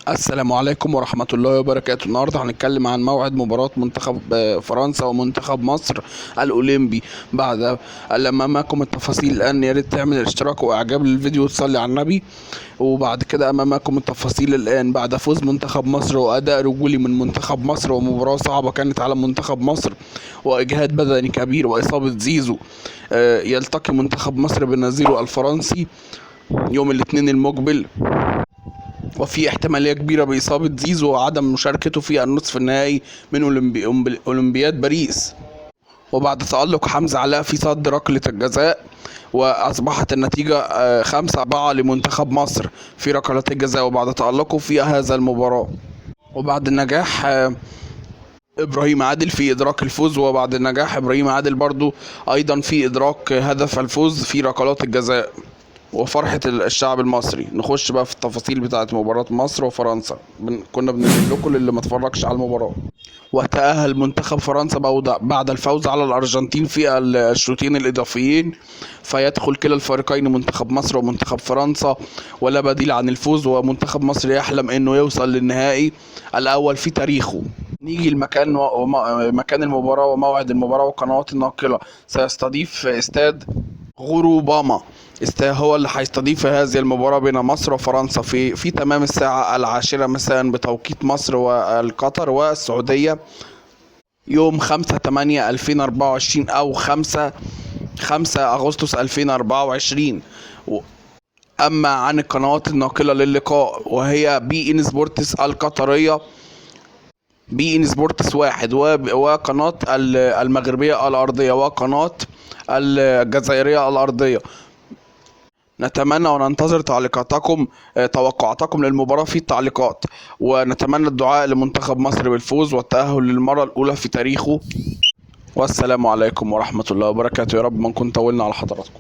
السلام عليكم ورحمة الله وبركاته. النهاردة هنتكلم عن موعد مباراة منتخب فرنسا ومنتخب مصر الأولمبي. بعد لما أمامكم التفاصيل الآن، يا ريت تعمل اشتراك وإعجاب للفيديو وتصلي على النبي. وبعد كده أمامكم التفاصيل الآن. بعد فوز منتخب مصر وأداء رجولي من منتخب مصر، ومباراة صعبة كانت على منتخب مصر وإجهاد بدني كبير وإصابة زيزو، يلتقي منتخب مصر بنظيره الفرنسي يوم الاثنين المقبل، وفي احتمالية كبيرة بإصابة زيزو وعدم مشاركته في النصف النهائي من أولمبياد باريس. وبعد تألق حمزة علاء في صد ركلة الجزاء، وأصبحت النتيجة 5-4 لمنتخب مصر في ركلات الجزاء، وبعد تألقه في هذا المباراة، وبعد النجاح إبراهيم عادل في إدراك الفوز، وبعد النجاح إبراهيم عادل برضو أيضا في إدراك هدف الفوز في ركلات الجزاء، وفرحة الشعب المصري. نخش بقى في التفاصيل بتاعة مباراة مصر وفرنسا. كنا بنقول لكم اللي ما اتفرجش على المباراة. وتأهل منتخب فرنسا بعد الفوز على الأرجنتين في الشوطين الإضافيين، فيدخل كلا الفريقين منتخب مصر ومنتخب فرنسا ولا بديل عن الفوز، ومنتخب مصر يحلم إنه يوصل للنهائي الأول في تاريخه. نيجي المكان مكان المباراة وموعد المباراة. والقنوات الناقلة سيستضيف استاد غروباما، هو اللي هيستضيف هذه المباراة بين مصر وفرنسا في تمام الساعة 10 مساء بتوقيت مصر والقطر والسعودية، يوم 5/8/2024 أو 5 أغسطس 2024. أما عن القنوات الناقلة للقاء، وهي بي إن سبورتس القطرية، بي إن سبورتس 1، وقناة المغربية الأرضية، وقناة الجزائرية الأرضية. نتمنى وننتظر توقعاتكم للمباراة في التعليقات، ونتمنى الدعاء لمنتخب مصر بالفوز والتأهل للمرة الأولى في تاريخه. والسلام عليكم ورحمة الله وبركاته. يا رب ما نكون طولنا على حضراتكم.